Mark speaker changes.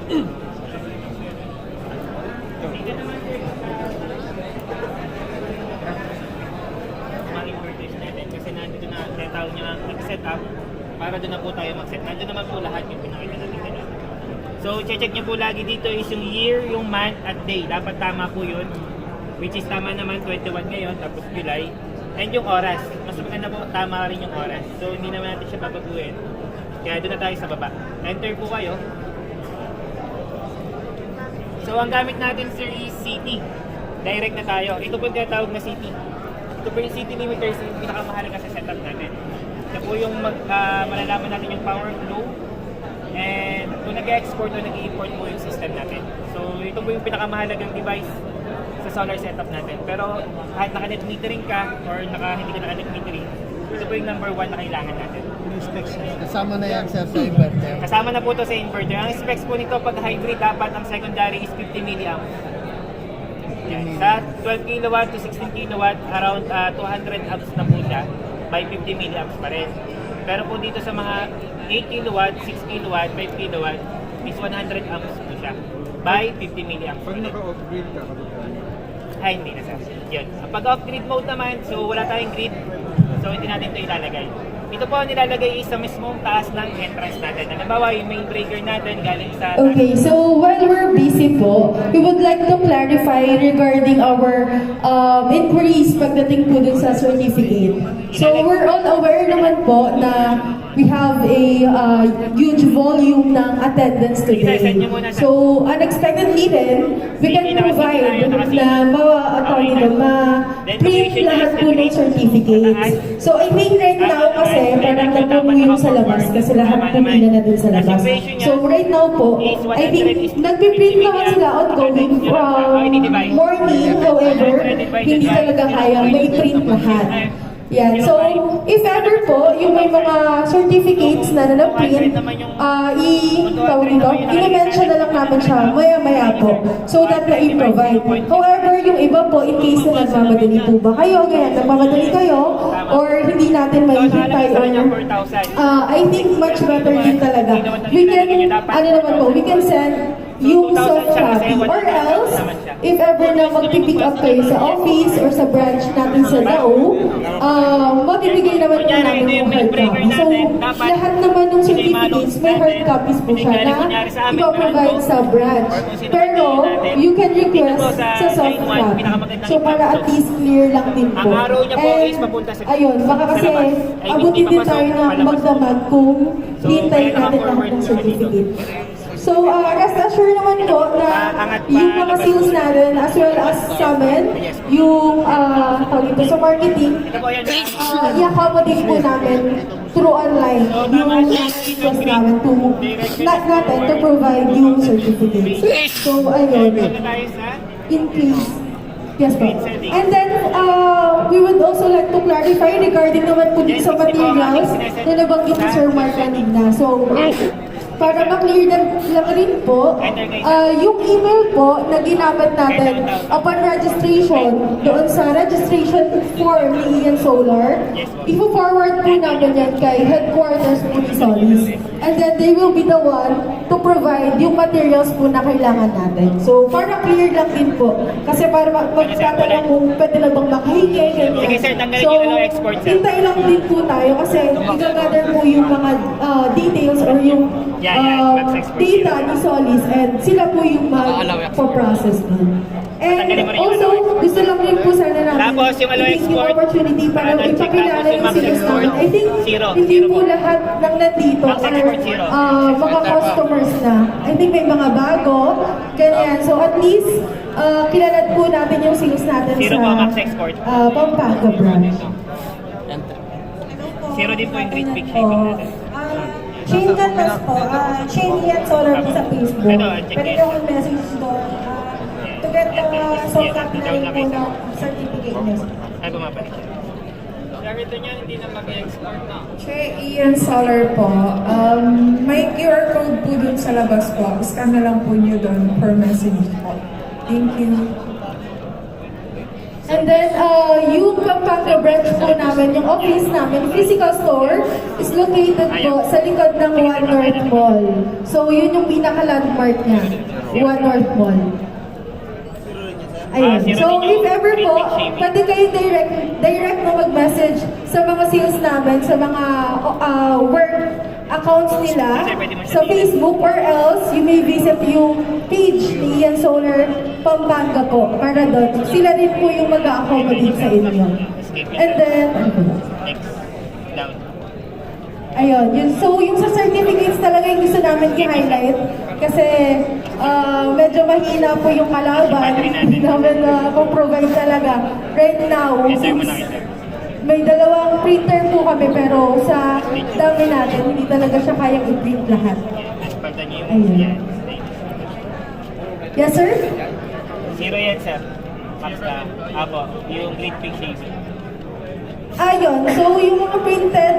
Speaker 1: Kasi nandito na tinatawag niya mag-set up para doon na po tayo mag-set. Nandito naman po lahat yung pinakita natin kanina. So, check niyo po lagi dito is yung year, yung month at day. Dapat tama po yun. Which is tama naman 21 ngayon, tapos July. And yung oras. Mas maganda po, tama rin yung oras. So, hindi naman natin siya babaguhin. Kaya doon na tayo sa baba. Enter po kayo. So, ang gamit natin sir is city. Direct na tayo. Ito po yung tinatawag na city. Ito po yung city limiters, yung pinakamahalaga sa setup natin. Ito po yung malalaman natin yung power flow. And kung nag-export o nag-import po yung system natin. So, ito po yung pinakamahalagang device sa solar setup natin. Pero kahit naka-net metering ka or hindi ka naka-net metering, ito po yung number 1 na kailangan natin.
Speaker 2: Kasama na yan sa inverter.
Speaker 1: Kasama na po ito sa inverter. Ang specs po nito pag hybrid, dapat ang secondary is 50 mA. Yan. Sa 12 kW to 16 kW, around 200 amps na po siya by 50 mA pa rin. Pero po dito sa mga 8 kW, 6 kW, 5 kW is 100 amps po siya by 50 mA.
Speaker 3: Pag naka-off-grid ka,
Speaker 1: ay hindi na sir. Yun. Pag off-grid mode naman, so wala tayong grid, so hindi natin ito ilalagay. Ito po ang nilalagay is sa mismong taas ng entrance natin. Halimbawa, yung main breaker natin galing sa...
Speaker 4: Okay, so while we're busy po, we would like to clarify regarding our inquiries pagdating po dun sa certificate. So we're all aware naman po na we have a huge volume ng attendance today. So unexpectedly then, we can provide na ma-print lahat po ng certificates. So I think right now kasi parang nagpamuyo sa labas kasi lahat pumila na dun sa labas. So right now po, I think nagpiprint naman sila ongoing morning, however, hindi talaga kaya may print lahat. Yan. So, if ever po, yung may mga certificates na na-print, i-mention na lang naman siya maya-maya po so that na-i-provide. However, yung iba po, in case na nagmamadali po ba kayo, ganyan, nagmamadali kayo, or hindi natin mahihintay, or I think much better din talaga. We can, we can send yung soft copy. Or else, if ever na mag-pick up kayo sa office or sa branch natin sa DAO, magbibigay naman po namin yung hard copy. So, lahat naman ng certificates, may hard copies po siya na ipaprovide sa branch. Pero, you can request sa soft copy. So, para at least clear lang din po. And, ayun, baka kasi abutin din tayo ng magdamag kung hintayin natin lahat ng certificate. So, rest assured naman po na yung mga sales natin as well as sa amin, yung tawag ito sa marketing, i-accommodate po namin through online yung request namin to provide yung certificates. So, ayun, in case. Yes, po. And then, we would also like to clarify regarding naman po din sa materials na nabanggit ni Sir Mark kanina. So, para ma-clear lang rin po, yung email po na ginamit natin upon registration doon sa registration form ni Ian Solar, i-forward po namin yan kay headquarters po ni Solis. And then they will be the one to provide yung materials po na kailangan natin. So, para clear lang din po. Kasi para magtatanong kung pwede na bang makahingi, ganyan. So, hintay lang din po tayo kasi i-gather po yung mga details or yung data ni Solis and sila po yung mag-process nun. And also, gusto lang rin po sana namin yung opportunity para ipakilala yung sales namin. I think hindi po lahat ng nandito are mga customers na. I think may mga bago, ganyan. So at least, kilala po natin yung sales natin sa Pampanga branch.
Speaker 1: Zero din po yung great big shipping natin.
Speaker 5: Chain Canvas po, Chain Ian Solar po sa Facebook. Pwede nyo akong message doon to get the soft copy na rin po ng certificate nyo.
Speaker 1: Ay, bumabalik siya. Ito niya, hindi na mag-export na.
Speaker 6: Chain Ian Solar po, may QR code po dun sa labas po. Scan na lang po nyo doon per message po. Thank you.
Speaker 4: And then, yung Pampanga branch po namin, yung office namin, physical store, is located po sa likod ng One North Mall. So, yun yung pinaka-landmark niya, One North Mall. Ayun. So, if ever po, pwede kayo direct na mag-message sa mga sales namin, sa mga work accounts nila sa Facebook, or else you may visit yung page ni Ian Solar Pampanga po para doon. Sila rin po yung mag-accommodate sa inyo. And then,
Speaker 1: Next. Down.
Speaker 4: ayun. So, yung sa certificates talaga yung gusto namin i-highlight kasi medyo mahina po yung kalaban. Hindi namin provide talaga. Right now,
Speaker 1: Yes, sir, muna kita.
Speaker 4: may dalawang printer po kami pero sa dami natin, hindi talaga siya kayang i-print lahat.
Speaker 1: Pagdan niyo
Speaker 4: Ayun.
Speaker 1: yung yan.
Speaker 4: Yes, sir?
Speaker 1: Zero yan, sir. Max ka. Apo, yung green pink shaving.
Speaker 4: Ayun. So, yung mga printed,